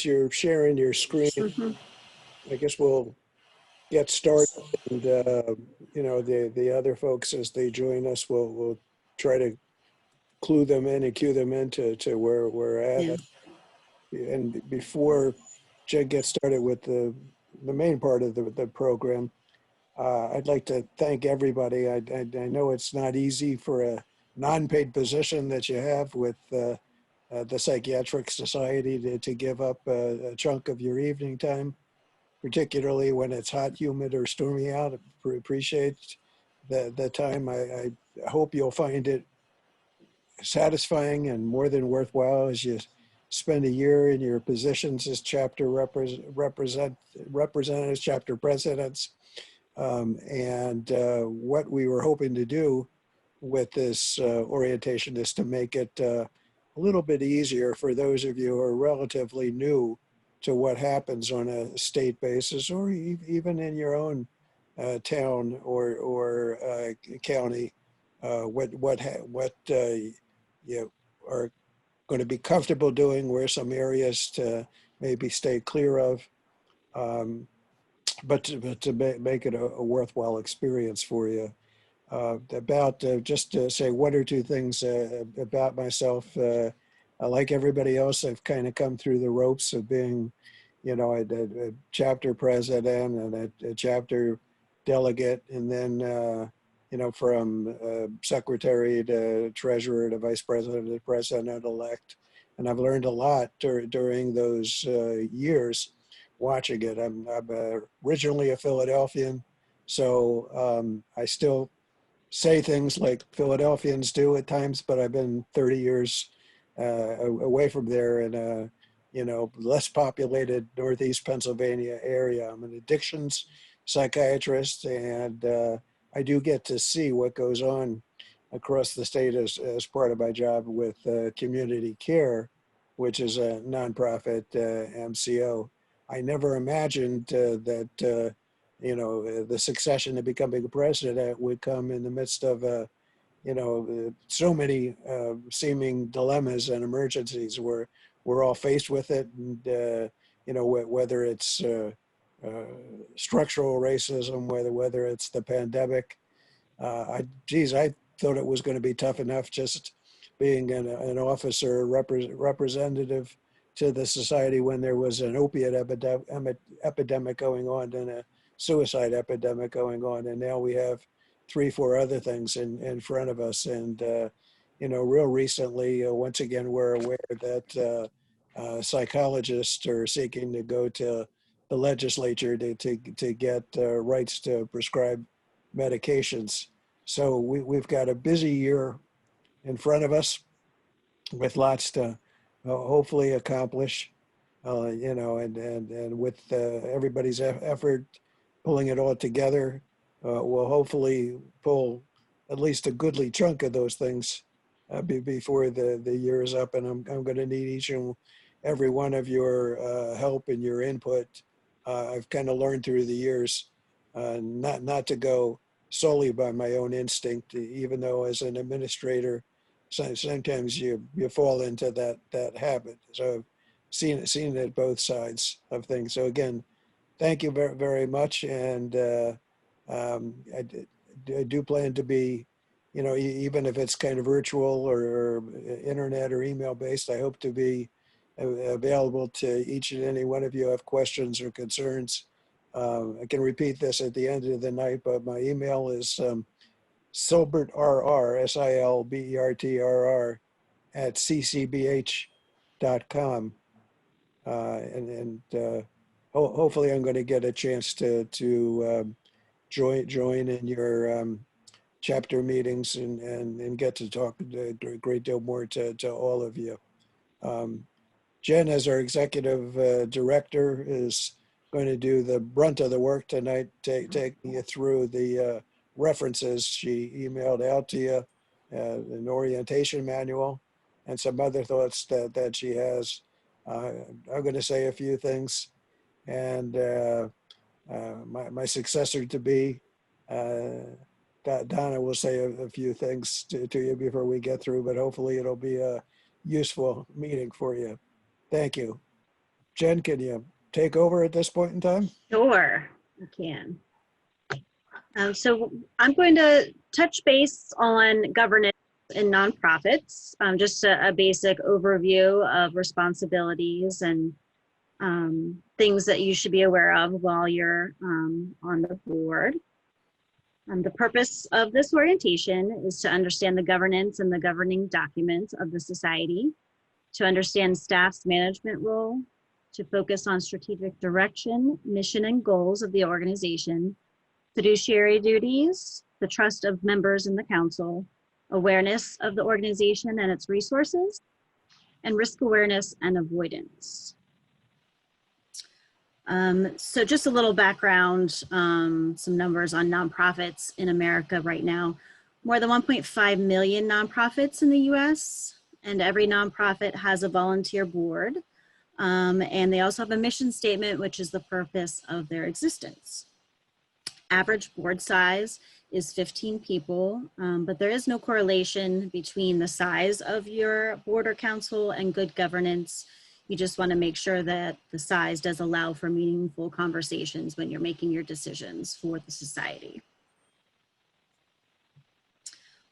You're sharing your screen. Mhm. I guess we'll get started, and the other folks as they join us, we'll try to clue them in and cue them into where we're Yeah. at. And before Jed gets started with the main part of the program, I'd like to thank everybody. I know it's not easy for a non-paid position that you have with the Psychiatric Society to give up a chunk of your evening time, particularly when it's hot, humid, or stormy out. Appreciate the time. I hope you'll find it satisfying and more than worthwhile as you spend a year in your positions as chapter representatives, chapter presidents. And what we were hoping to do with this orientation is to make it a little bit easier for those of you who are relatively new to what happens on a state basis, or even in your own town or county. What you are going to be comfortable doing, where some areas to maybe stay clear of, um, but to make it a worthwhile experience for you. About just to say one or two things about myself. Like everybody else, I've kind of come through the ropes of being, a chapter president and a chapter delegate, and then, from secretary to treasurer to vice president to president-elect. And I've learned a lot during those years watching it. I'm originally a Philadelphian, so I still say things like Philadelphians do at times, but I've been 30 years away from there in a, less populated Northeast Pennsylvania area. I'm an addictions psychiatrist, and I do get to see what goes on across the state as part of my job with community care, which is a nonprofit MCO. I never imagined that the succession to becoming a president would come in the midst of, so many seeming dilemmas and emergencies where we're all faced with it. And, whether it's structural racism, whether it's the pandemic. I thought it was going to be tough enough just being an officer, representative to the society when there was an opiate epidemic going on and a suicide epidemic going on. And now we have three, four other things in front of us. And, real recently, once again, we're aware that psychologists are seeking to go to the legislature to get rights to prescribe medications. So we've got a busy year in front of us with lots to hopefully accomplish, and with everybody's effort pulling it all together, we'll hopefully pull at least a goodly chunk of those things before the year is up. And I'm going to need each and every one of your help and your input. I've kind of learned through the years not to go solely by my own instinct, even though as an administrator, sometimes you fall into that habit. So I've seen it both sides of things. So again, thank you very, very much. And I do plan to be, even if it's kind of virtual or internet or email based, I hope to be available to each and any one of you who have questions or concerns. I can repeat this at the end of the night, but my email is SilbertRR, SILBERTRR, at ccbh.com. Hopefully I'm going to get a chance to join in your chapter meetings and get to talk a great deal more to all of you. Um, Jen, as our executive director, is going to do the brunt of the work tonight, taking you through the references she emailed out to you, an orientation manual, and some other thoughts that she has. I'm going to say a few things, and my successor to be, Donna, will say a few things to you before we get through, but hopefully it'll be a useful meeting for you. Thank you. Jen, can you take over at this point in time? Sure, I can. So I'm going to touch base on governance in nonprofits, just a basic overview of responsibilities and things that you should be aware of while you're on the board. The purpose of this orientation is to understand the governance and the governing documents of the society, to understand staff's management role, to focus on strategic direction, mission, and goals of the organization, fiduciary duties, the trust of members in the council, awareness of the organization and its resources, and risk awareness and avoidance. So just a little background, some numbers on nonprofits in America right now. More than 1.5 million nonprofits in the US, and every nonprofit has a volunteer board. And they also have a mission statement, which is the purpose of their existence. Average board size is 15 people, but there is no correlation between the size of your board or council and good governance. You just want to make sure that the size does allow for meaningful conversations when you're making your decisions for the society.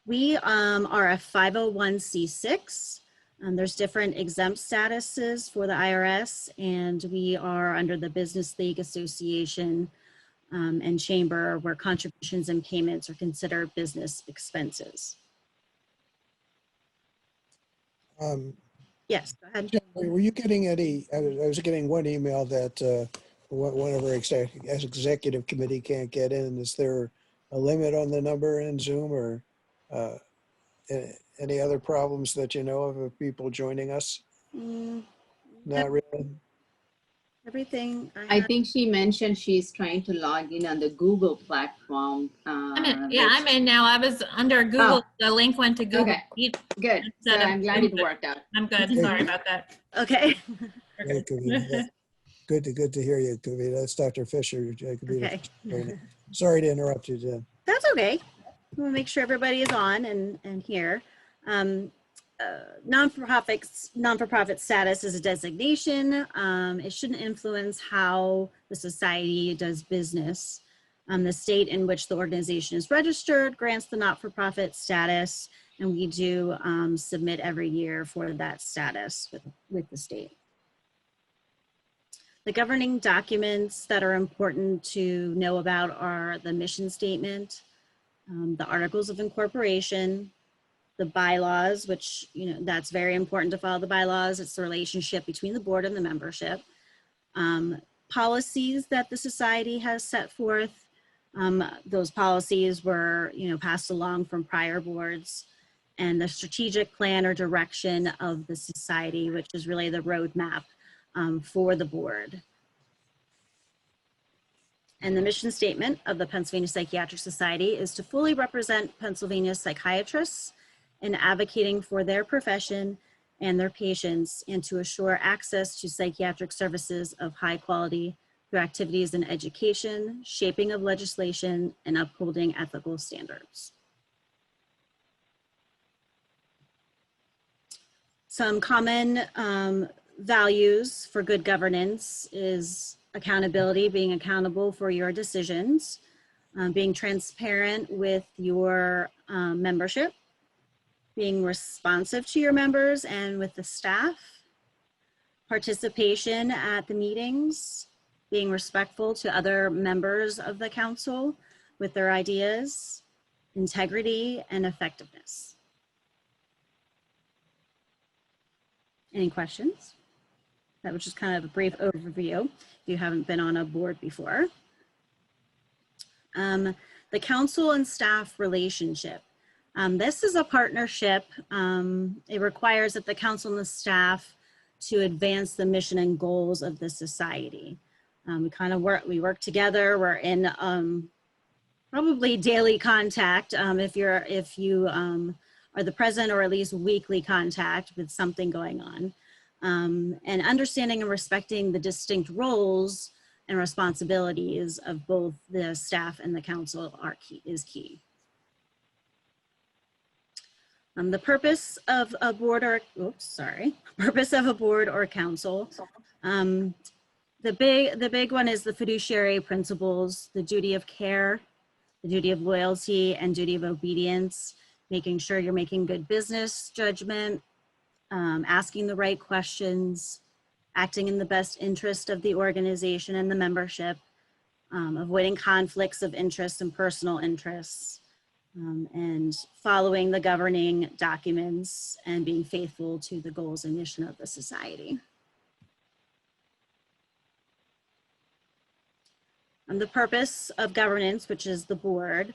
We are a 501c6. There's different exempt statuses for the IRS, and we are under the Business League Association and Chamber, where contributions and payments are considered business expenses. Yes, go ahead. Were you getting any, I was getting one email that one of our executive committee can't get in. Is there a limit on the number in Zoom, or any other problems that you know of people joining us? Not really. Everything I think she mentioned she's trying to log in on the Google platform. I'm in now. I was under Google. Oh. The link went to Google. Okay. Meet Good. So instead of I'm glad Zoom. it worked out. I'm good. Sorry about that. Okay. Yeah, Kavita. Good to hear you, Kavita. That's Dr. Fisher. Kavita. Okay. Sorry to interrupt you, Jen. That's okay. We'll make sure everybody is on and here. Non-for-profit status is a designation. It shouldn't influence how the society does business. The state in which the organization is registered grants the not-for-profit status, and we do submit every year for that status with the state. The governing documents that are important to know about are the mission statement, the articles of incorporation, the bylaws, which, that's very important to follow the bylaws. It's the relationship between the board and the membership. Policies that the society has set forth. Those policies were, passed along from prior boards, and the strategic plan or direction of the society, which is really the roadmap for the board. And the mission statement of the Pennsylvania Psychiatric Society is to fully represent Pennsylvania psychiatrists in advocating for their profession and their patients, and to assure access to psychiatric services of high quality through activities in education, shaping of legislation, and upholding ethical standards. Some common values for good governance is accountability, being accountable for your decisions, being transparent with your membership, being responsive to your members and with the staff, participation at the meetings, being respectful to other members of the council with their ideas, integrity, and effectiveness. Any questions? That was just kind of a brief overview if you haven't been on a board before. The council and staff relationship. This is a partnership. It requires that the council and the staff to advance the mission and goals of the society. We work together. We're in probably daily contact if you are the president, or at least weekly contact with something going on. And understanding and respecting the distinct roles and responsibilities of both the staff and the council is key. The purpose of a board or, purpose of a board or council. The big one is the fiduciary principles, the duty of care, the duty of loyalty, and duty of obedience, making sure you're making good business judgment, asking the right questions, acting in the best interest of the organization and the membership, avoiding conflicts of interest and personal interests, and following the governing documents and being faithful to the goals and mission of the society. The purpose of governance, which is the board.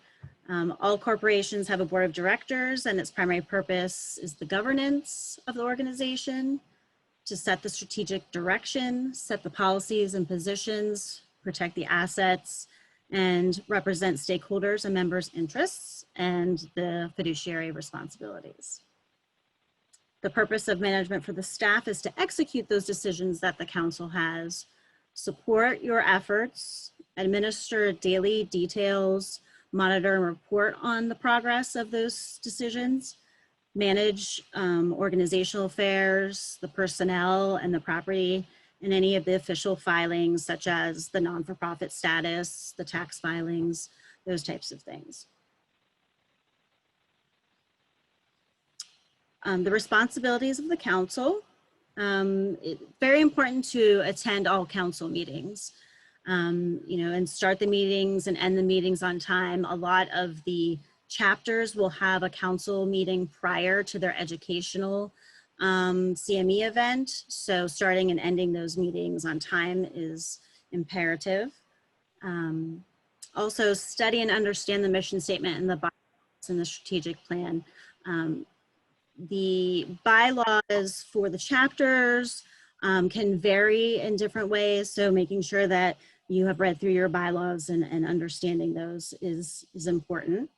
All corporations have a board of directors, and its primary purpose is the governance of the organization, to set the strategic direction, set the policies and positions, protect the assets, and represent stakeholders and members' interests and the fiduciary responsibilities. The purpose of management for the staff is to execute those decisions that the council has, support your efforts, administer daily details, monitor and report on the progress of those decisions, manage organizational affairs, the personnel and the property, and any of the official filings such as the non-for-profit status, the tax filings, those types of things. The responsibilities of the council. Very important to attend all council meetings. And start the meetings and end the meetings on time. A lot of the chapters will have a council meeting prior to their educational CME event. So starting and ending those meetings on time is imperative. Also study and understand the mission statement and the bylaws and the strategic plan. The bylaws for the chapters can vary in different ways. So making sure that you have read through your bylaws and understanding those is important.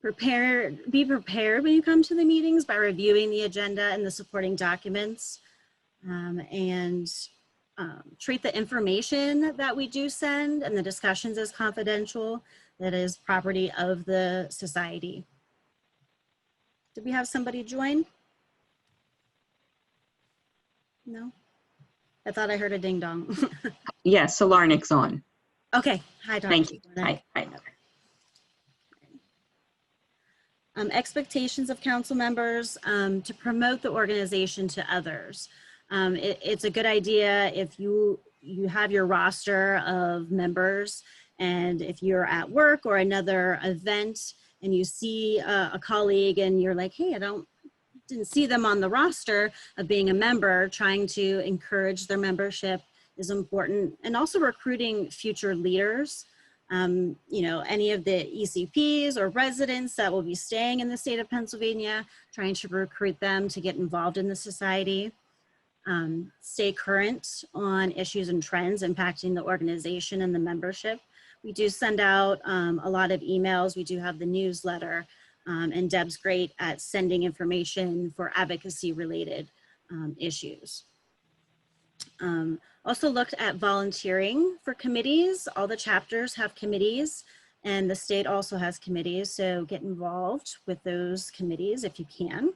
Be prepared when you come to the meetings by reviewing the agenda and the supporting documents, and treat the information that we do send and the discussions as confidential. That is property of the society. Did we have somebody join? No? I thought I heard a ding dong. Yes, Solarnic's on. Okay, hi, Dr. Thank you. Solarnik. Hi. Expectations of council members to promote the organization to others. It's a good idea if you have your roster of members, and if you're at work or another event and you see a colleague and you're like, hey, didn't see them on the roster of being a member, trying to encourage their membership is important. And also recruiting future leaders. Any of the ECPs or residents that will be staying in the state of Pennsylvania, trying to recruit them to get involved in the society. Stay current on issues and trends impacting the organization and the membership. We do send out a lot of emails. We do have the newsletter, and Deb's great at sending information for advocacy related issues. Also looked at volunteering for committees. All the chapters have committees, and the state also has committees, so get involved with those committees if you can.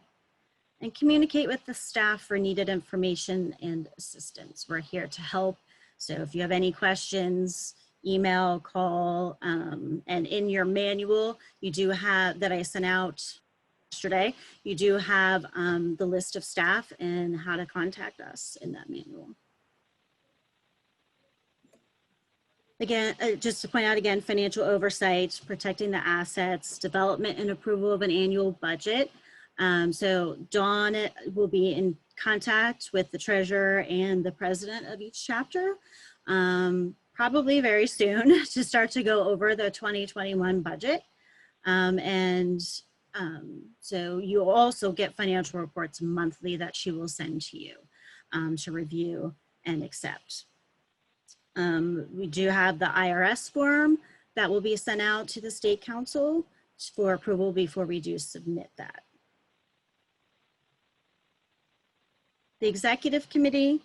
And communicate with the staff for needed information and assistance. We're here to help. So if you have any questions, email, call, and in your manual, you do have, that I sent out yesterday, you do have the list of staff and how to contact us in that manual. Again, just to point out again, financial oversight, protecting the assets, development and approval of an annual budget. So Dawn will be in contact with the treasurer and the president of each chapter, probably very soon, to start to go over the 2021 budget. So you also get financial reports monthly that she will send to you to review and accept. We do have the IRS form that will be sent out to the state council for approval before we do submit that. The executive committee,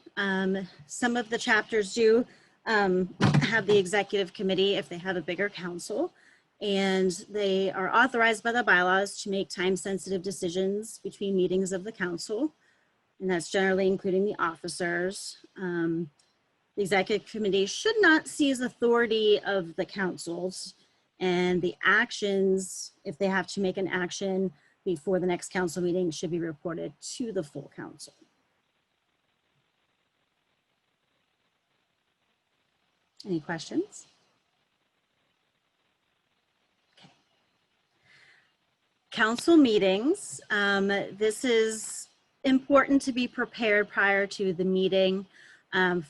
some of the chapters do have the executive committee if they have a bigger council. And they are authorized by the bylaws to make time-sensitive decisions between meetings of the council. And that's generally including the officers. The executive committee should not seize authority of the councils, and the actions, if they have to make an action before the next council meeting, should be reported to the full council. Any questions? Okay. Council meetings. This is important to be prepared prior to the meeting.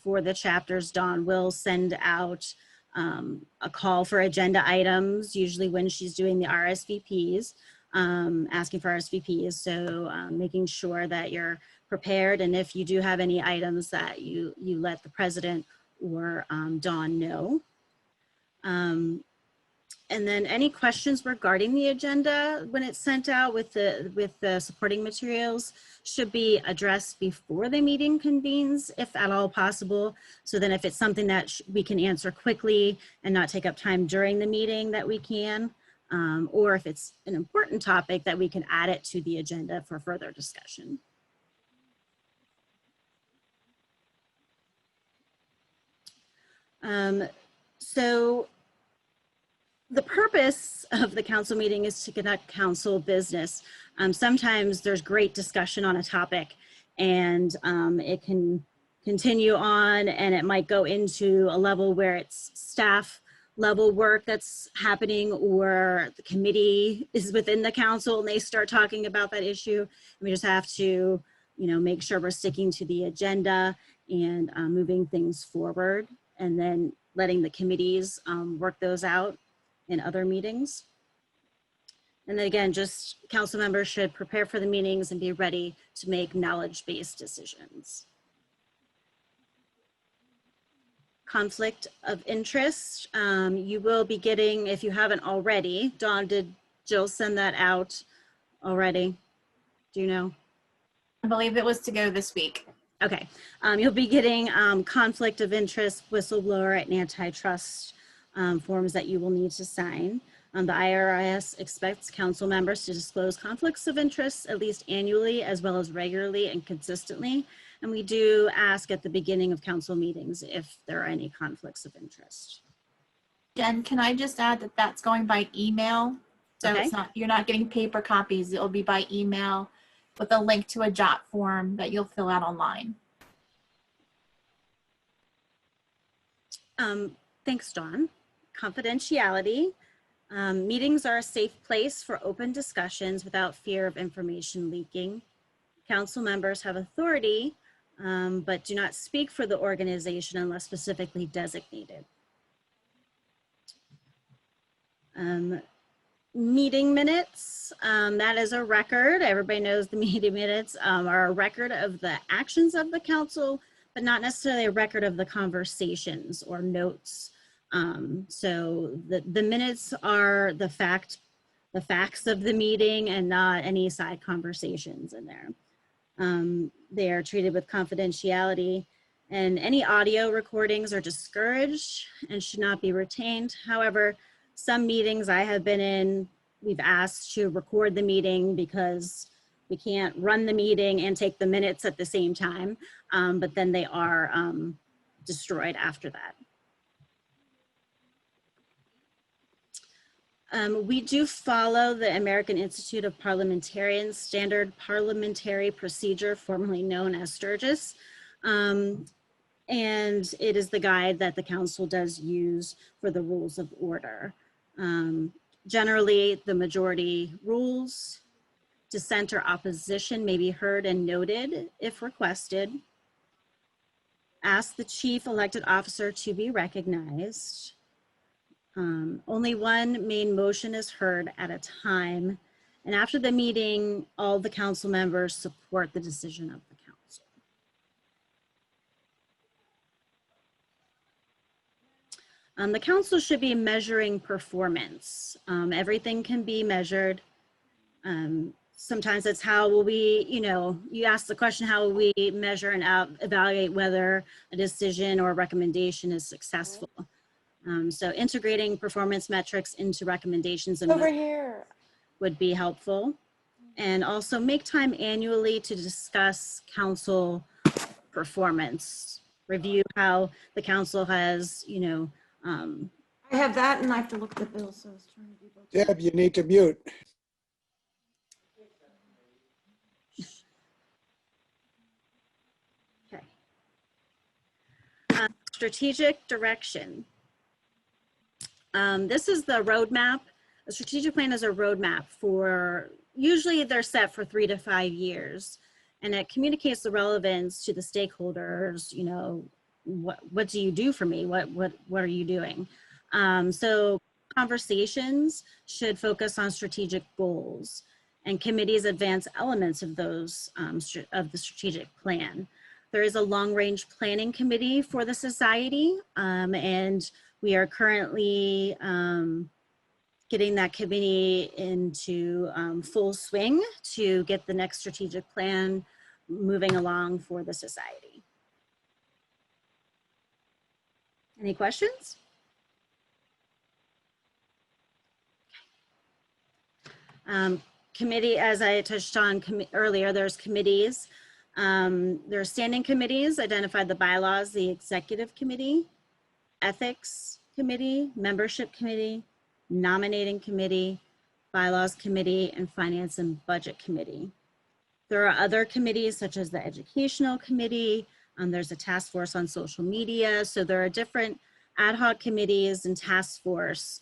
For the chapters, Dawn will send out a call for agenda items, usually when she's doing the RSVPs, asking for RSVPs. So making sure that you're prepared, and if you do have any items that you let the president or Dawn know. And then any questions regarding the agenda when it's sent out with the supporting materials should be addressed before the meeting convenes, if at all possible. So then if it's something that we can answer quickly and not take up time during the meeting, that we can, or if it's an important topic, that we can add it to the agenda for further discussion. So the purpose of the council meeting is to conduct council business. Sometimes there's great discussion on a topic, and it can continue on, and it might go into a level where it's staff level work that's happening, or the committee is within the council and they start talking about that issue. And we just have to, make sure we're sticking to the agenda and moving things forward, and then letting the committees work those out in other meetings. And then again, just council members should prepare for the meetings and be ready to make knowledge-based decisions. Conflict of interest, you will be getting, if you haven't already, Dawn, did Jill send that out already? Do you know? I believe it was to go this week. Okay, you'll be getting conflict of interest, whistleblower, and antitrust forms that you will need to sign. The IRS expects council members to disclose conflicts of interest at least annually, as well as regularly and consistently. And we do ask at the beginning of council meetings if there are any conflicts of interest. Jen, can I just add that that's going by email? So Okay. it's not, you're not getting paper copies. It'll be by email with a link to a JOT form that you'll fill out online. Thanks, Dawn. Confidentiality. Meetings are a safe place for open discussions without fear of information leaking. Council members have authority, but do not speak for the organization unless specifically designated. Meeting minutes, that is a record. Everybody knows the meeting minutes are a record of the actions of the council, but not necessarily a record of the conversations or notes. So the minutes are the facts of the meeting and not any side conversations in there. They are treated with confidentiality, and any audio recordings are discouraged and should not be retained. However, some meetings I have been in, we've asked to record the meeting because we can't run the meeting and take the minutes at the same time, but then they are destroyed after that. We do follow the American Institute of Parliamentarians Standard Parliamentary Procedure, formerly known as Sturgis. And it is the guide that the council does use for the rules of order. Generally, the majority rules. Dissent or opposition may be heard and noted if requested. Ask the chief elected officer to be recognized. Only one main motion is heard at a time. And after the meeting, all the council members support the decision of the council. The council should be measuring performance. Everything can be measured. Sometimes it's how will we, you ask the question, how will we measure and evaluate whether a decision or a recommendation is successful? So integrating performance metrics into recommendations and Over here. would be helpful. And also make time annually to discuss council performance, review how the council has, I have that and I have to look at the bill, so I was trying to do both. Deb, you need to mute. okay. Strategic direction. This is the roadmap. A strategic plan is a roadmap for, usually they're set for 3 to 5 years, and it communicates the relevance to the stakeholders. What do you do for me? What are you doing? So conversations should focus on strategic goals, and committees advance elements of those of the strategic plan. There is a long-range planning committee for the society, and we are currently getting that committee into full swing to get the next strategic plan moving along for the society. Any questions? Committee, as I touched on earlier, there's committees. There are standing committees, identified the bylaws, the executive committee, ethics committee, membership committee, nominating committee, bylaws committee, and finance and budget committee. There are other committees such as the educational committee. There's a task force on social media. So there are different ad hoc committees and task force,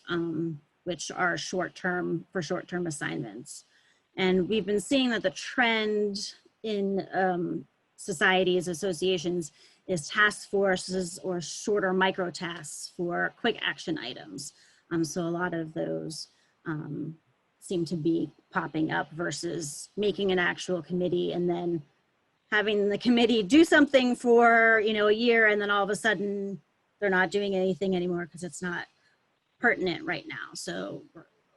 which are short-term assignments. And we've been seeing that the trend in societies, associations, is task forces or shorter micro tasks for quick action items. So a lot of those seem to be popping up versus making an actual committee and then having the committee do something for a year, and then all of a sudden they're not doing anything anymore because it's not pertinent right now. So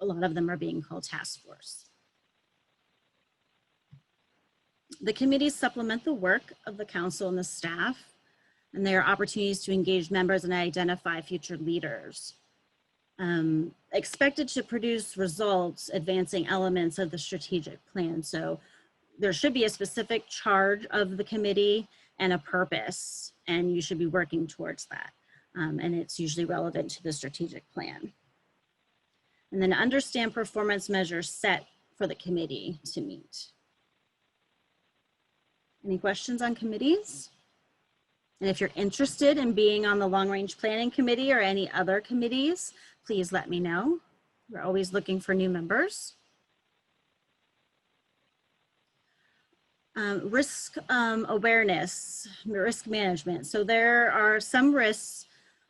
a lot of them are being called task force. The committees supplement the work of the council and the staff, and there are opportunities to engage members and identify future leaders. Expected to produce results advancing elements of the strategic plan. So there should be a specific charge of the committee and a purpose, and you should be working towards that. And it's usually relevant to the strategic plan. And then understand performance measures set for the committee to meet. Any questions on committees? And if you're interested in being on the long range planning committee or any other committees, please let me know. We're always looking for new members. Risk awareness, risk management. So there are some risks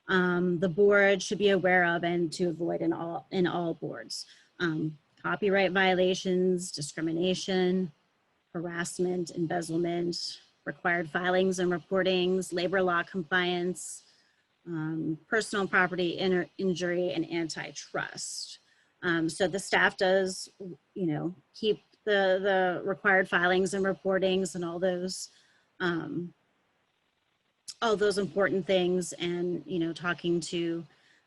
the board should be aware of and to avoid in all boards. Copyright violations, discrimination, harassment, embezzlement, required filings and reportings, labor law compliance, personal property injury, and antitrust. So the staff does, keep the required filings and reportings and all those important things, and talking to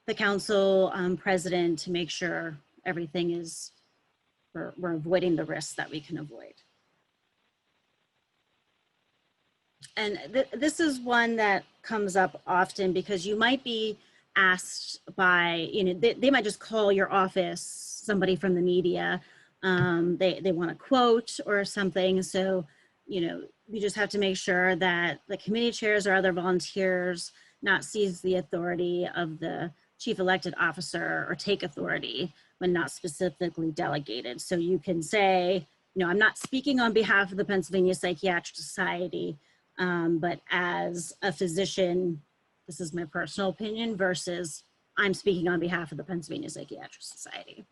the council president to make sure everything is, we're avoiding the risks that we can avoid. And this is one that comes up often because you might be asked by, they might just call your office, somebody from the media, they want a quote or something. So, you just have to make sure that the committee chairs or other volunteers not seize the authority of the chief elected officer or take authority when not specifically delegated. So you can say, I'm not speaking on behalf of the Pennsylvania Psychiatric Society, but as a physician, this is my personal opinion versus I'm speaking on behalf of the Pennsylvania Psychiatric Society.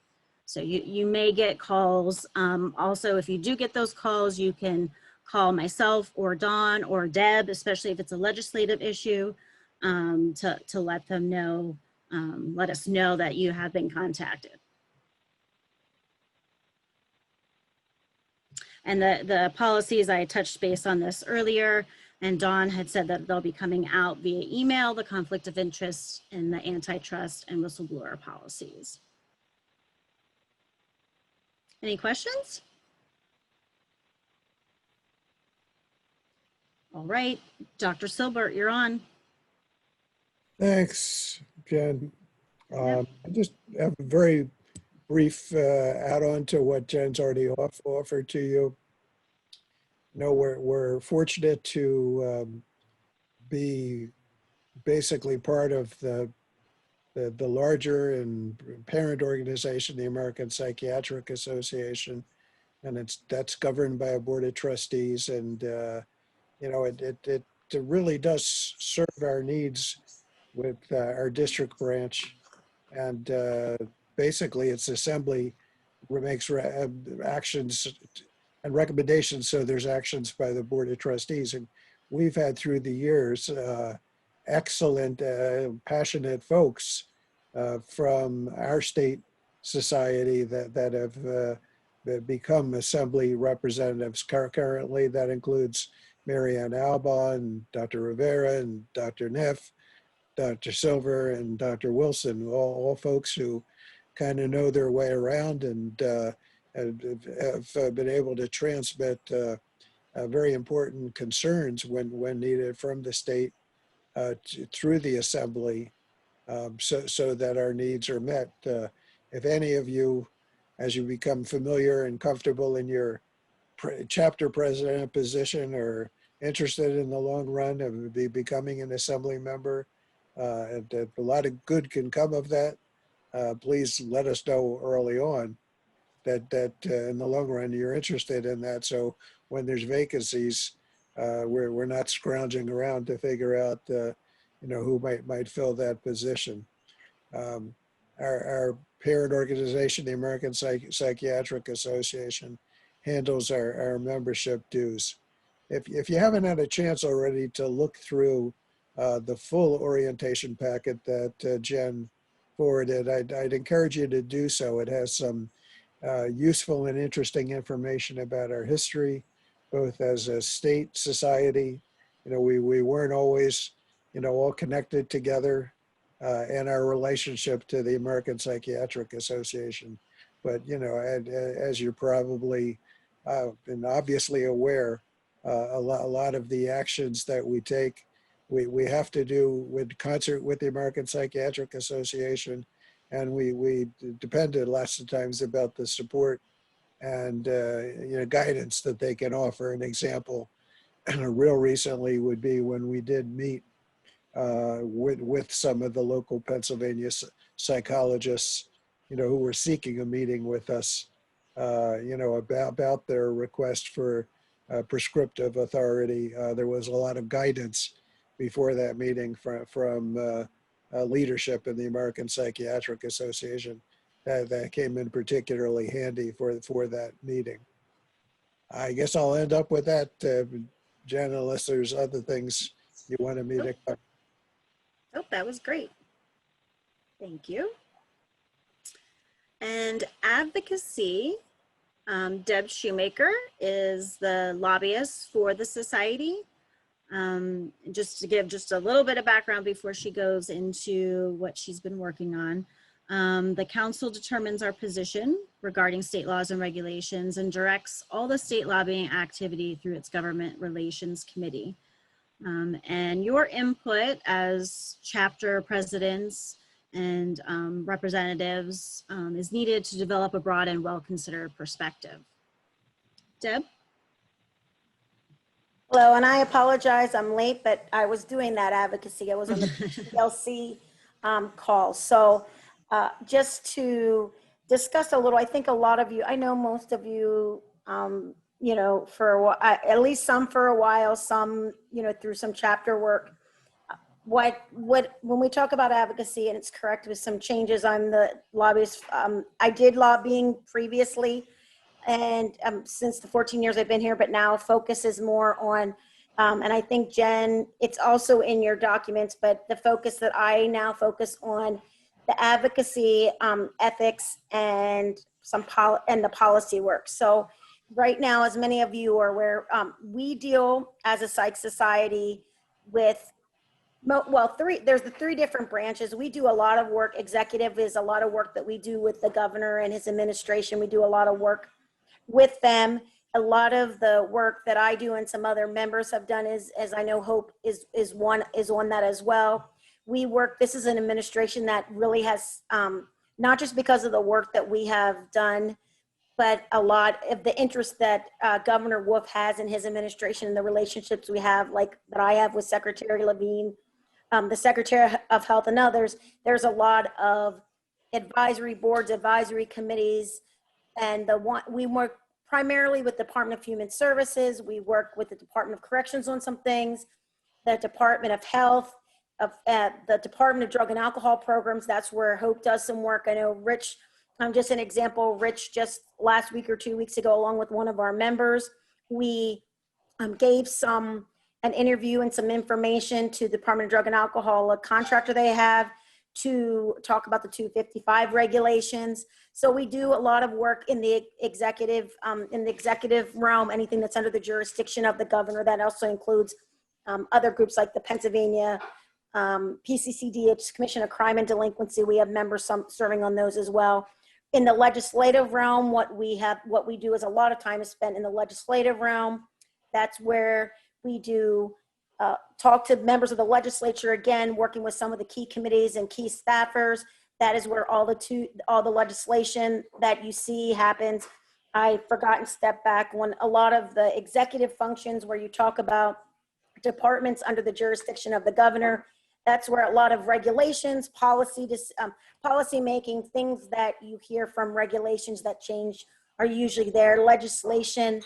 So you may get calls. Also, if you do get those calls, you can call myself or Dawn or Deb, especially if it's a legislative issue, to let them know, let us know that you have been contacted. And the policies, I touched base on this earlier. And Dawn had said that they'll be coming out via email, the conflict of interest and the antitrust and whistleblower policies. Any questions? All right, Dr. Silbert, you're on. Thanks, Jen. Yep. I just have a very brief add-on to what Jen's already offered to you. You know, we're fortunate to be basically part of the larger and parent organization, the American Psychiatric Association, and that's governed by a board of trustees. And you know, it really does serve our needs with our district branch, and basically its assembly makes actions and recommendations. So there's actions by the board of trustees, and we've had through the years excellent, passionate folks from our state society that have become assembly representatives currently. That includes Marianne Alba and Dr. Rivera and Dr. Neff, Dr. Silver and Dr. Wilson, all folks who kind of know their way around and have been able to transmit very important concerns when needed from the state through the assembly, so that our needs are met. If any of you, as you become familiar and comfortable in your chapter president position or interested in the long run of becoming an assembly member, and a lot of good can come of that, please let us know early on that in the long run you're interested in that. So when there's vacancies, we're not scrounging around to figure out you know, who might fill that position. Our parent organization, the American Psychiatric Association, handles our membership dues. If you haven't had a chance already to look through the full orientation packet that Jen forwarded, I'd encourage you to do so. It has some useful and interesting information about our history, both as a state society. You know, we weren't always, you know, all connected together, and our relationship to the American Psychiatric Association. But, you know, as you're probably and obviously aware, a lot of the actions that we take, we have to do with concert with the American Psychiatric Association, and we depended lots of times about the support and you know, guidance that they can offer. An example, real recently, would be when we did meet with some of the local Pennsylvania psychologists, you know, who were seeking a meeting with us, you know, about their request for prescriptive authority. There was a lot of guidance before that meeting from leadership in the American Psychiatric Association that came in particularly handy for that meeting. I guess I'll end up with that, Jen, unless there's other things you wanted me to cover. Oh, that was great. Thank you. And advocacy, Deb Shoemaker is the lobbyist for the society. Just to give just a little bit of background before she goes into what she's been working on. The council determines our position regarding state laws and regulations and directs all the state lobbying activity through its government relations committee. And your input as chapter presidents and representatives is needed to develop a broad and well-considered perspective. Deb? Hello, and I apologize, I'm late, but I was doing that advocacy. I was on the PLC call. So just to discuss a little, I think a lot of you, I know most of you, you know, for a while, at least some for a while, some, you know, through some chapter work. When we talk about advocacy, and it's correct with some changes, I'm the lobbyist. I did lobbying previously, and since the 14 years I've been here, but now focus is more on, and I think Jen, it's also in your documents, but the focus that I now focus on the advocacy, ethics, and the policy work. So right now, as many of you are aware, we deal as a psych society with, there's the three different branches. We do a lot of work. Executive is a lot of work that we do with the governor and his administration. We do a lot of work with them. A lot of the work that I do and some other members have done is, as I know Hope is on that as well. We work, this is an administration that really has, not just because of the work that we have done, but a lot of the interest that Governor Wolf has in his administration and the relationships we have, like that I have with Secretary Levine, the Secretary of Health and others. There's a lot of advisory boards, advisory committees, and we work primarily with the Department of Human Services. We work with the Department of Corrections on some things, the Department of Health, the Department of Drug and Alcohol Programs. That's where Hope does some work. I know Rich, just an example, Rich just last week or 2 weeks ago, along with one of our members, we gave an interview and some information to the Department of Drug and Alcohol, a contractor they have, to talk about the 255 regulations. So we do a lot of work in the executive realm, anything that's under the jurisdiction of the governor. That also includes other groups like the Pennsylvania PCCD, it's Commission of Crime and Delinquency. We have members serving on those as well. In the legislative realm, what we do is a lot of time is spent in the legislative realm. That's where we do talk to members of the legislature, again, working with some of the key committees and key staffers. That is where all the legislation that you see happens. I forgot and step back when a lot of the executive functions where you talk about departments under the jurisdiction of the governor, that's where a lot of regulations, policy making, things that you hear from regulations that change are usually there. Legislation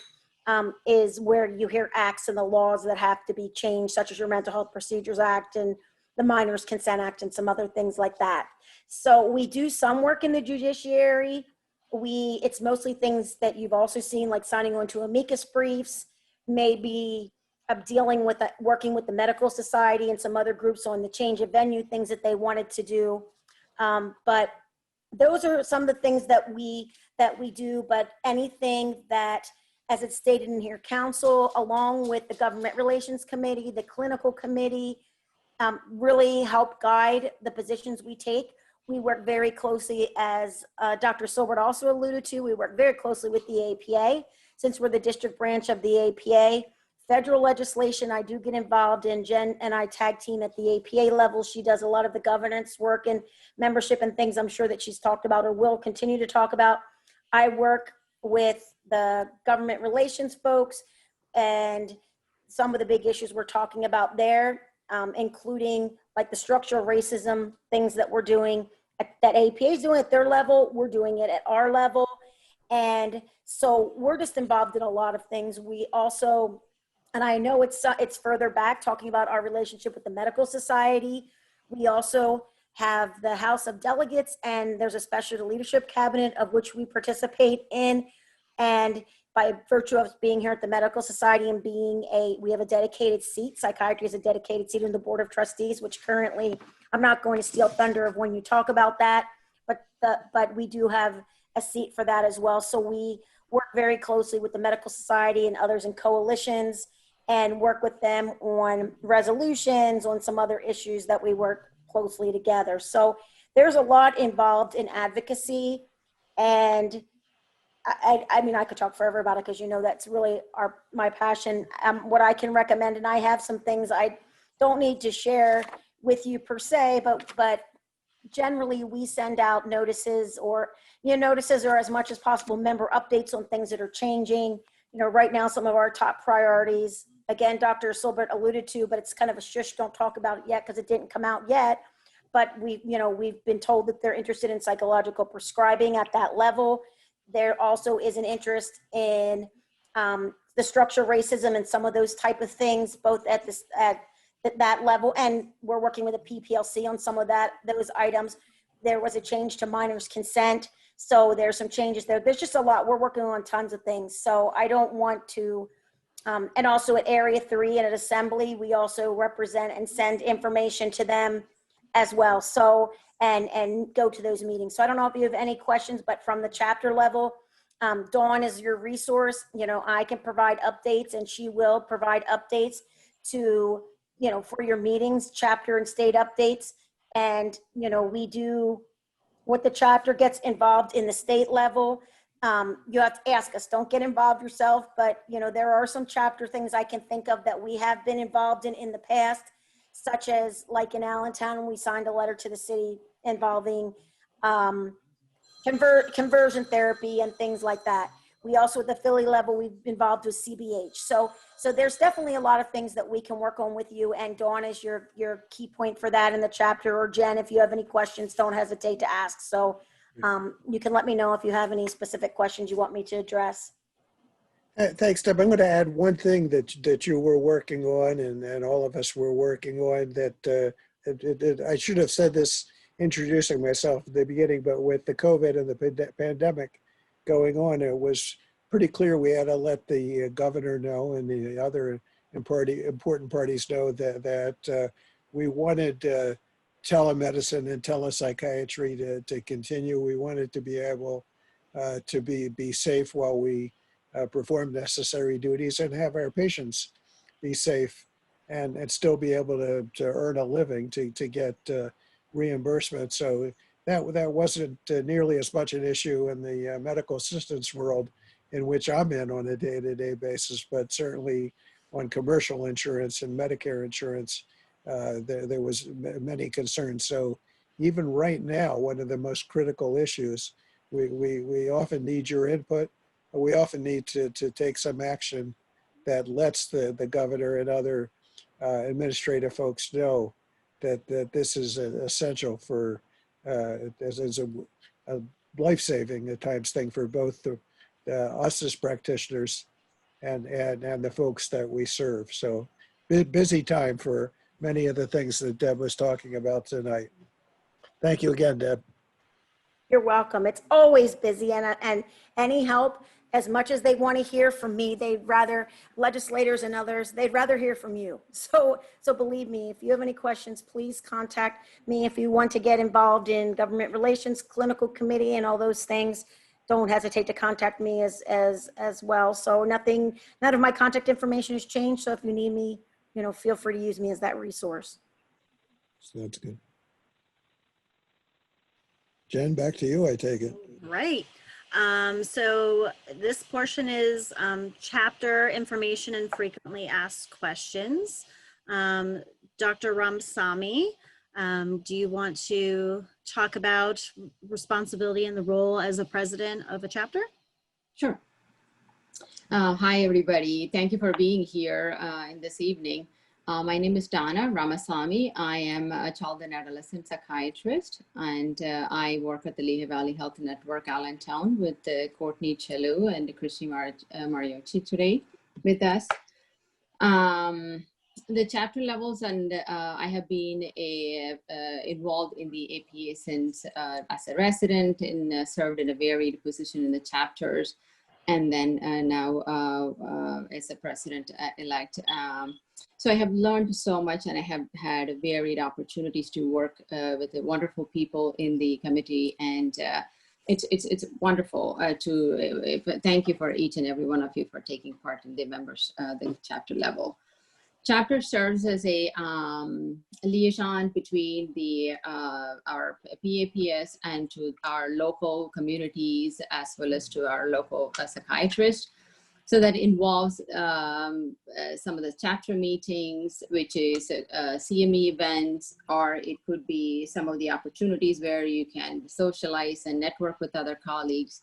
is where you hear acts and the laws that have to be changed, such as your Mental Health Procedures Act and the Minors Consent Act and some other things like that. So we do some work in the judiciary. It's mostly things that you've also seen, like signing on to amicus briefs, maybe dealing with working with the medical society and some other groups on the change of venue, things that they wanted to do. But those are some of the things that we do. But anything that, as it's stated in here, council, along with the Government Relations Committee, the Clinical Committee, really help guide the positions we take. We work very closely, as Dr. Silbert also alluded to, we work very closely with the APA, since we're the district branch of the APA. Federal legislation, I do get involved in. Jen and I tag team at the APA level. She does a lot of the governance work and membership and things I'm sure that she's talked about or will continue to talk about. I work with the government relations folks and some of the big issues we're talking about there, including like the structural racism things that we're doing, that APA is doing at their level, we're doing it at our level. And so we're just involved in a lot of things. We also, and I know it's further back, talking about our relationship with the medical society. We also have the House of Delegates, and there's a special leadership cabinet of which we participate in. And by virtue of being here at the medical society and we have a dedicated seat, psychiatry is a dedicated seat in the board of trustees, which currently, I'm not going to steal thunder of when you talk about that, but we do have a seat for that as well. So we work very closely with the medical society and others in coalitions and work with them on resolutions, on some other issues that we work closely together. So there's a lot involved in advocacy, and I mean, I could talk forever about it because you know that's really my passion. What I can recommend, and I have some things I don't need to share with you per se, but generally we send out notices or as much as possible member updates on things that are changing. Right now, some of our top priorities, again, Dr. Silbert alluded to, but it's kind of a shush, don't talk about it yet because it didn't come out yet. But we've been told that they're interested in psychological prescribing at that level. There also is an interest in the structural racism and some of those type of things, both at that level. And we're working with the PPLC on some of those items. There was a change to minors consent. So there's some changes there. There's just a lot. We're working on tons of things. So I don't want to, and also at Area 3 and at Assembly, we also represent and send information to them as well. So, and go to those meetings. So I don't know if you have any questions, but from the chapter level, Dawn is your resource. You know, I can provide updates and she will provide updates to, you know, for your meetings, chapter and state updates. And, you know, we do what the chapter gets involved in the state level. You have to ask us, don't get involved yourself, but you know, there are some chapter things I can think of that we have been involved in the past, such as like in Allentown, when we signed a letter to the city involving conversion therapy and things like that. We also, at the Philly level, we've been involved with CBH. So there's definitely a lot of things that we can work on with you. And Dawn is your key point for that in the chapter. Or Jen, if you have any questions, don't hesitate to ask. So you can let me know if you have any specific questions you want me to address. Thanks, Deb. I'm going to add one thing that you were working on and all of us were working on that I should have said this introducing myself at the beginning, but with the COVID and the pandemic going on, it was pretty clear we had to let the governor know and the other important parties know that we wanted telemedicine and telepsychiatry to continue. We wanted to be able to be safe while we perform necessary duties and have our patients be safe and still be able to earn a living to get reimbursement. So that wasn't nearly as much an issue in the medical assistance world in which I'm in on a day-to-day basis, but certainly on commercial insurance and Medicare insurance, there was many concerns. So even right now, one of the most critical issues, we often need your input. We often need to take some action that lets the governor and other administrative folks know that this is essential for as a life-saving at times thing for both us as practitioners and the folks that we serve. So busy time for many of the things that Deb was talking about tonight. Thank you again, Deb. You're welcome. It's always busy, and any help, as much as they want to hear from me, they'd rather, legislators and others, they'd rather hear from you. So believe me, if you have any questions, please contact me. If you want to get involved in government relations, clinical committee, and all those things, don't hesitate to contact me as well. So none of my contact information has changed. So if you need me, you know, feel free to use me as that resource. So that's good. Jen, back to you, I take it. Right. So this portion is chapter information and frequently asked questions. Dr. Ramsamy, do you want to talk about responsibility and the role as a president of a chapter? Sure. Hi, everybody. Thank you for being here this evening. My name is Donna Ramasamy. I am a child and adolescent psychiatrist, and I work at the Lehigh Valley Health Network, Allentown, with Courtney Chelu and Christy Mariocci today with us. The chapter levels, and I have been involved in the APA since as a resident and served in a varied position in the chapters, and then now as a president-elect. So I have learned so much, and I have had varied opportunities to work with the wonderful people in the committee, and it's wonderful thank you for each and every one of you for taking part in the members, the chapter level. Chapter serves as a liaison between our PAPS and to our local communities, as well as to our local psychiatrists. So that involves some of the chapter meetings, which is CME events, or it could be some of the opportunities where you can socialize and network with other colleagues,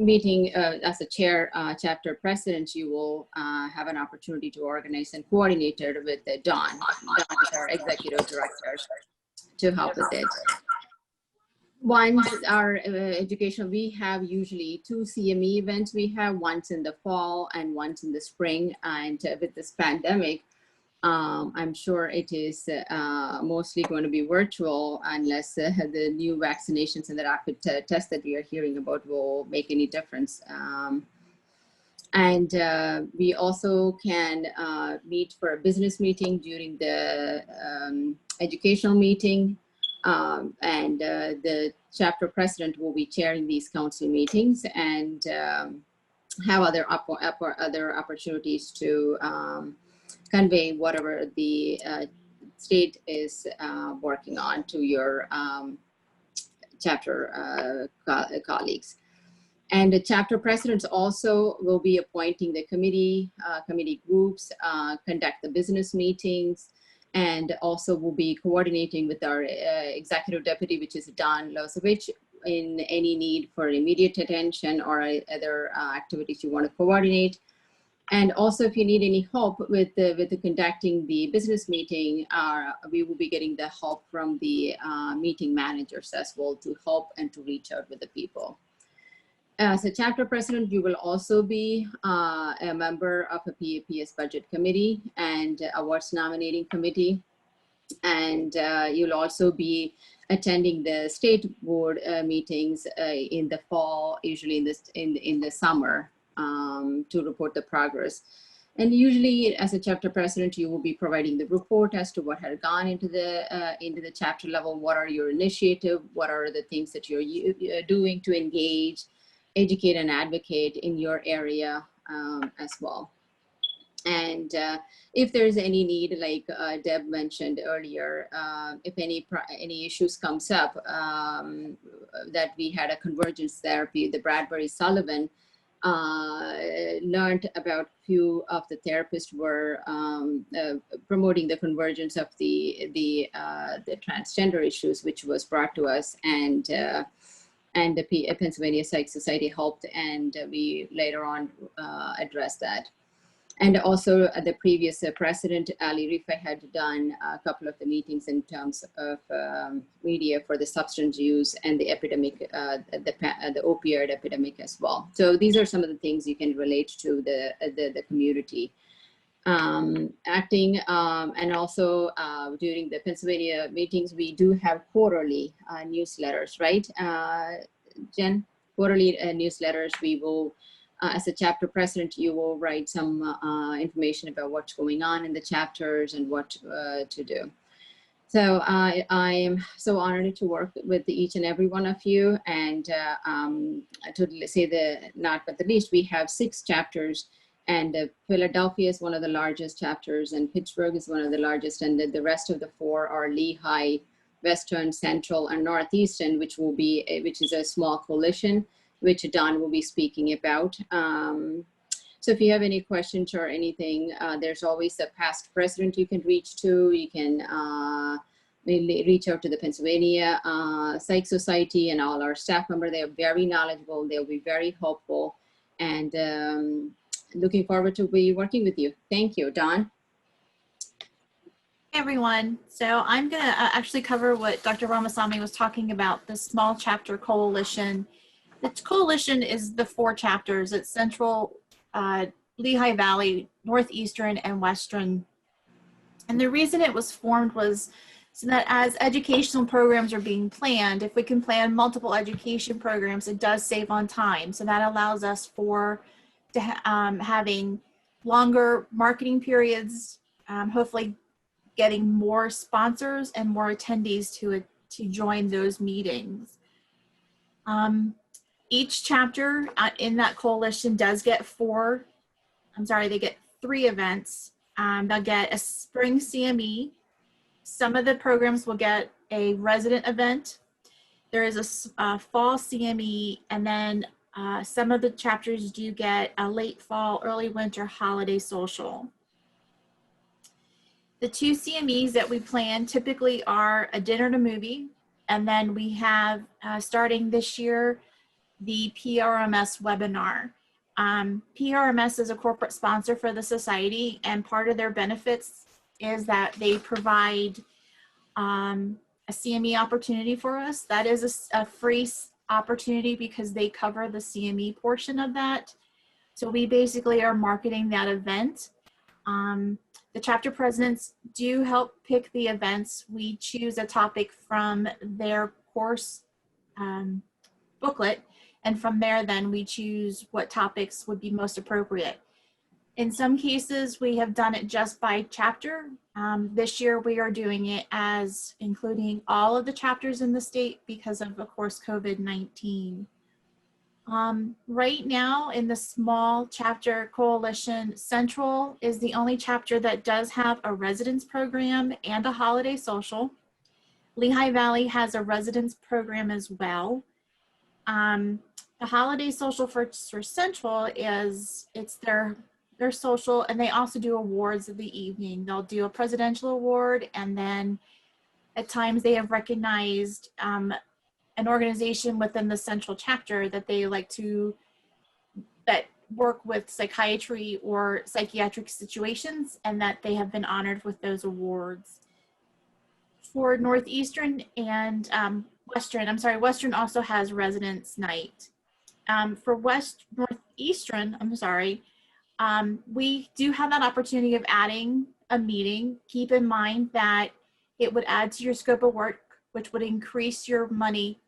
meeting as a chair, chapter president, you will have an opportunity to organize and coordinate it with Dawn. Dawn is our executive director to help with it. Once our education, we have usually 2 CME events. We have once in the fall and once in the spring. And with this pandemic, I'm sure it is mostly going to be virtual unless the new vaccinations and the rapid test that we are hearing about will make any difference. We also can meet for a business meeting during the educational meeting. The chapter president will be chairing these council meetings and have other opportunities to convey whatever the state is working on to your chapter colleagues. And the chapter presidents also will be appointing the committee groups, conduct the business meetings, and also will be coordinating with our executive deputy, which is Don Lozovich, in any need for immediate attention or other activities you want to coordinate. And also, if you need any help with the conducting the business meeting, we will be getting the help from the meeting managers as well to help and to reach out with the people. As a chapter president, you will also be a member of a PAPS budget committee and awards nominating committee. And you'll also be attending the state board meetings in the fall, usually in the summer, to report the progress. And usually, as a chapter president, you will be providing the report as to what had gone into the chapter level. What are your initiatives? What are the things that you're doing to engage, educate, and advocate in your area as well. And if there's any need, like Deb mentioned earlier, if any issues comes up, that we had a convergence therapy, the Bradbury Sullivan learned about few of the therapists were promoting the convergence of the transgender issues, which was brought to us, and the Pennsylvania Psych Society helped, and we later on addressed that. And also the previous president, Ali Rifa, had done a couple of the meetings in terms of media for the substance use and the epidemic, the opioid epidemic as well. So these are some of the things you can relate to the community. Acting and also during the Pennsylvania meetings, we do have quarterly newsletters, right, Jen? Quarterly newsletters. We will, as a chapter president, you will write some information about what's going on in the chapters and what to do. So I am so honored to work with each and every one of you. And to say the not but the least, we have 6 chapters. And Philadelphia is one of the largest chapters, and Pittsburgh is one of the largest, and the rest of the 4 are Lehigh, Western, Central, and Northeastern, which is a small coalition, which Don will be speaking about. So if you have any questions or anything, there's always a past president you can reach to. You can reach out to the Pennsylvania Psych Society and all our staff members. They are very knowledgeable. They'll be very helpful, and looking forward to be working with you. Thank you. Don? Hey everyone. So I'm going to actually cover what Dr. Ramasamy was talking about, the small chapter coalition. The coalition is the 4 chapters. It's Central, Lehigh Valley, Northeastern, and Western. And the reason it was formed was so that as educational programs are being planned, if we can plan multiple education programs, it does save on time. So that allows us to having longer marketing periods, hopefully getting more sponsors and more attendees to join those meetings. Each chapter in that coalition does get 3 events. They'll get a spring CME. Some of the programs will get a resident event. There is a fall CME, and then some of the chapters do get a late fall, early winter holiday social. The 2 CMEs that we plan typically are a dinner and a movie, and then we have, starting this year, the PRMS webinar. PRMS is a corporate sponsor for the society, and part of their benefits is that they provide a CME opportunity for us. That is a free opportunity because they cover the CME portion of that. So we basically are marketing that event. The chapter presidents do help pick the events. We choose a topic from their course booklet, and from there then we choose what topics would be most appropriate. In some cases, we have done it just by chapter. This year, we are doing it as including all of the chapters in the state because of course, COVID-19. Right now in the small chapter coalition, Central is the only chapter that does have a residence program and a holiday social. Lehigh Valley has a residence program as well. The holiday social for Central it's their social, and they also do awards of the evening. They'll do a presidential award, and then at times they have recognized an organization within the Central chapter that they like to, that work with psychiatry or psychiatric situations, and that they have been honored with those awards. For Northeastern and Western also has residence night. For Northeastern, we do have that opportunity of adding a meeting. Keep in mind that it would add to your scope of work, which would increase your money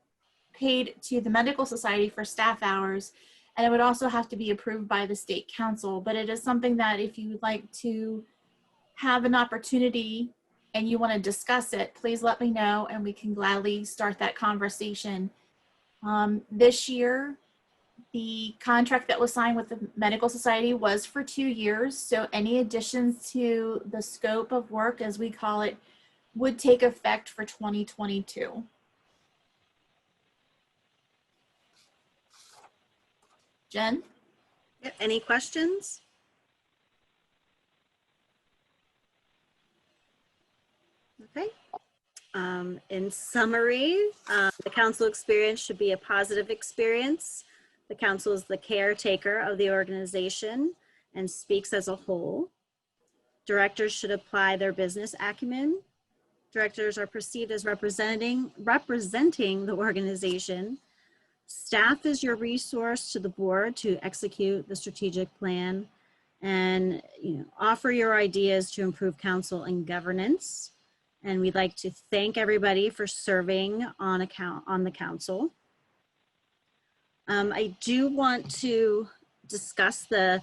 paid to the Medical Society for staff hours, and it would also have to be approved by the state council. But it is something that if you would like to have an opportunity and you want to discuss it, please let me know and we can gladly start that conversation. This year, the contract that was signed with the Medical Society was for 2 years. So any additions to the scope of work, as we call it, would take effect for 2022. Jen? Yep, any questions? Okay. In summary, the council experience should be a positive experience. The council is the caretaker of the organization and speaks as a whole. Directors should apply their business acumen. Directors are perceived as representing the organization. Staff is your resource to the board to execute the strategic plan and offer your ideas to improve council and governance. And we'd like to thank everybody for serving on the council. I do want to discuss the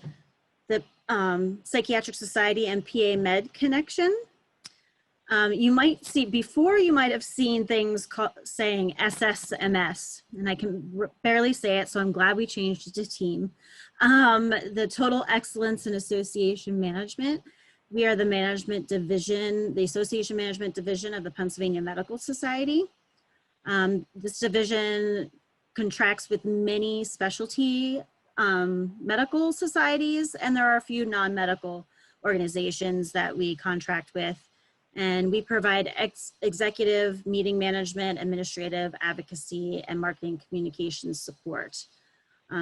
Psychiatric Society and PA Med connection. You might see, before you might have seen things saying SSMS, and I can barely say it, so I'm glad we changed it to team. The Total Excellence in Association Management. We are the management division, the association management division of the Pennsylvania Medical Society. This division contracts with many specialty medical societies, and there are a few non-medical organizations that we contract with. And we provide executive meeting management, administrative advocacy, and marketing communications support.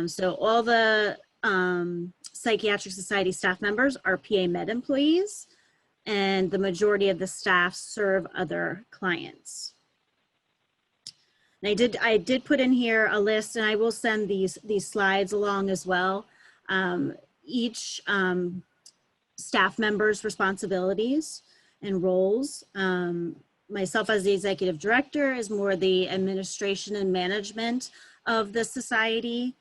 So all the Psychiatric Society staff members are PA Med employees, and the majority of the staff serve other clients. And I did put in here a list, and I will send these slides along as well. Each staff member's responsibilities and roles. Myself as the executive director is more the administration and management of the society.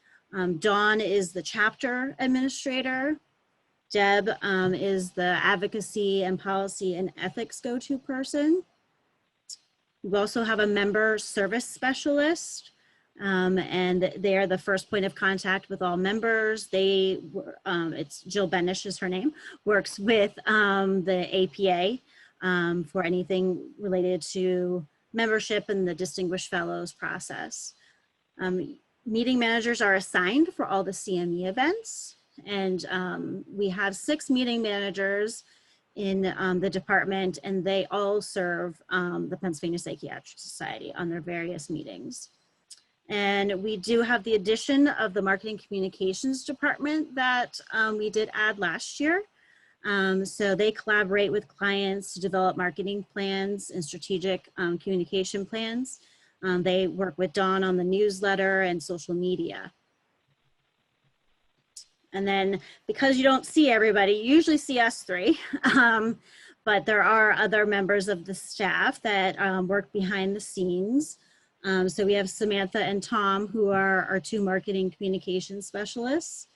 Dawn is the chapter administrator. Deb is the advocacy and policy and ethics go-to person. We also have a member service specialist, and they are the first point of contact with all members. It's Jill Benish is her name, works with the APA for anything related to membership and the Distinguished Fellows process. Meeting managers are assigned for all the CME events, and we have 6 meeting managers in the department, and they all serve the Pennsylvania Psychiatric Society on their various meetings. And we do have the addition of the marketing communications department that we did add last year. So they collaborate with clients to develop marketing plans and strategic communication plans. They work with Dawn on the newsletter and social media. And then because you don't see everybody, you usually see us 3, but there are other members of the staff that work behind the scenes. So we have Samantha and Tom, who are our 2 marketing communication specialists.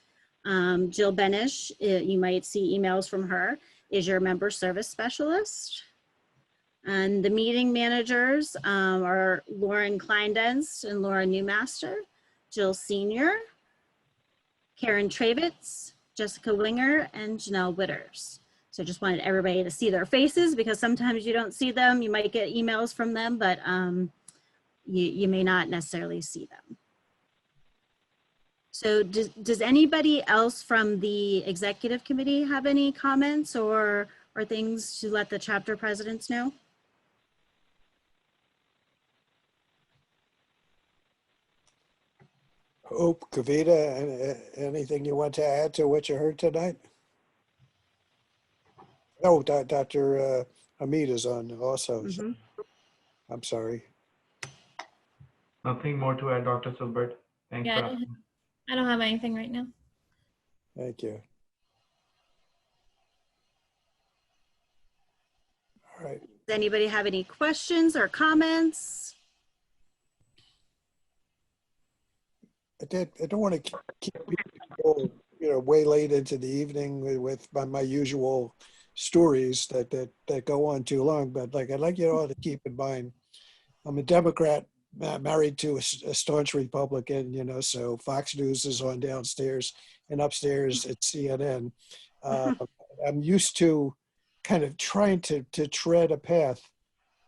Jill Benish, you might see emails from her, is your member service specialist. And the meeting managers are Lauren Kleindenst and Laura Newmaster, Jill Senior, Karen Travitz, Jessica Winger, and Janelle Witters. So just wanted everybody to see their faces because sometimes you don't see them. You might get emails from them, but you may not necessarily see them. So does anybody else from the executive committee have any comments or things to let the chapter presidents know? Hope, Kavita, anything you want to add to what you heard tonight? Oh, Dr. Hamid is on also. So Mhm. I'm sorry. Nothing more to add, Dr. Silbert. Thanks Yeah, for asking. I don't have anything right now. Thank you. All right. Does anybody have any questions or comments? I don't want to keep people, way late into the evening with my usual stories that go on too long. But I'd like you all to keep in mind, I'm a Democrat married to a staunch Republican, so Fox News is on downstairs and upstairs at CNN. I'm used to kind of trying to tread a path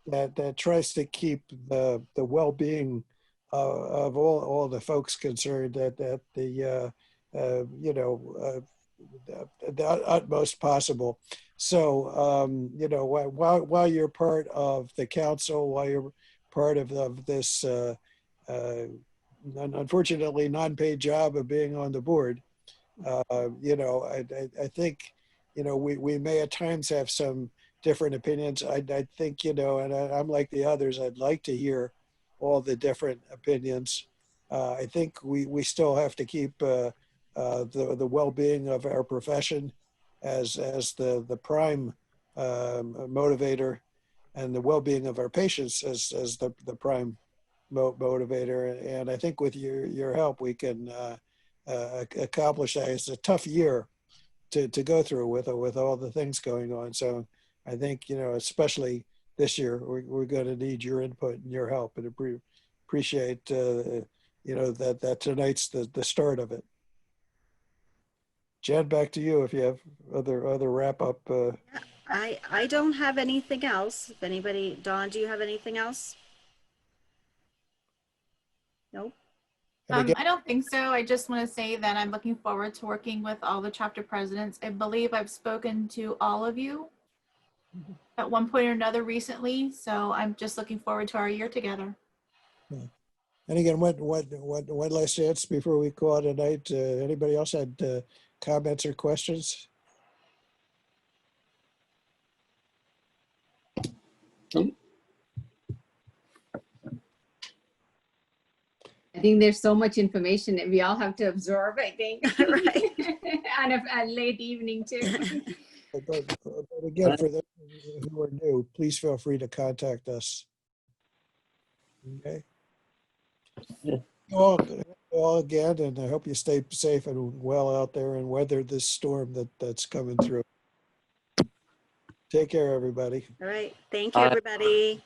that tries to keep the well-being of all the folks concerned at the utmost possible. So while you're part of the council, while you're part of this unfortunately non-paid job of being on the board, I think we may at times have some different opinions. I think and I'm like the others. I'd like to hear all the different opinions. I think we still have to keep the well-being of our profession as the prime motivator, and the well-being of our patients as the prime motivator. And I think with your help, we can accomplish that. It's a tough year to go through with all the things going on. So I think, especially this year, we're going to need your input and your help, and appreciate, that tonight's the start of it. Jen, back to you if you have other wrap up. I don't have anything else. If anybody, Dawn, do you have anything else? Nope. And again, I don't think so. I just want to say that I'm looking forward to working with all the chapter presidents. I believe I've spoken to all of you at one point or another recently, so I'm just looking forward to our year together. and again, one last chance before we call it a night. Anybody else had comments or questions? I think there's so much information that we all have to absorb, I think. Right. On a late evening too. But again, for those who are new, please feel free to contact us. Okay. All again, and I hope you stay safe and well out there and weather this storm that's coming through. Take care, everybody. All right. Thank you, everybody.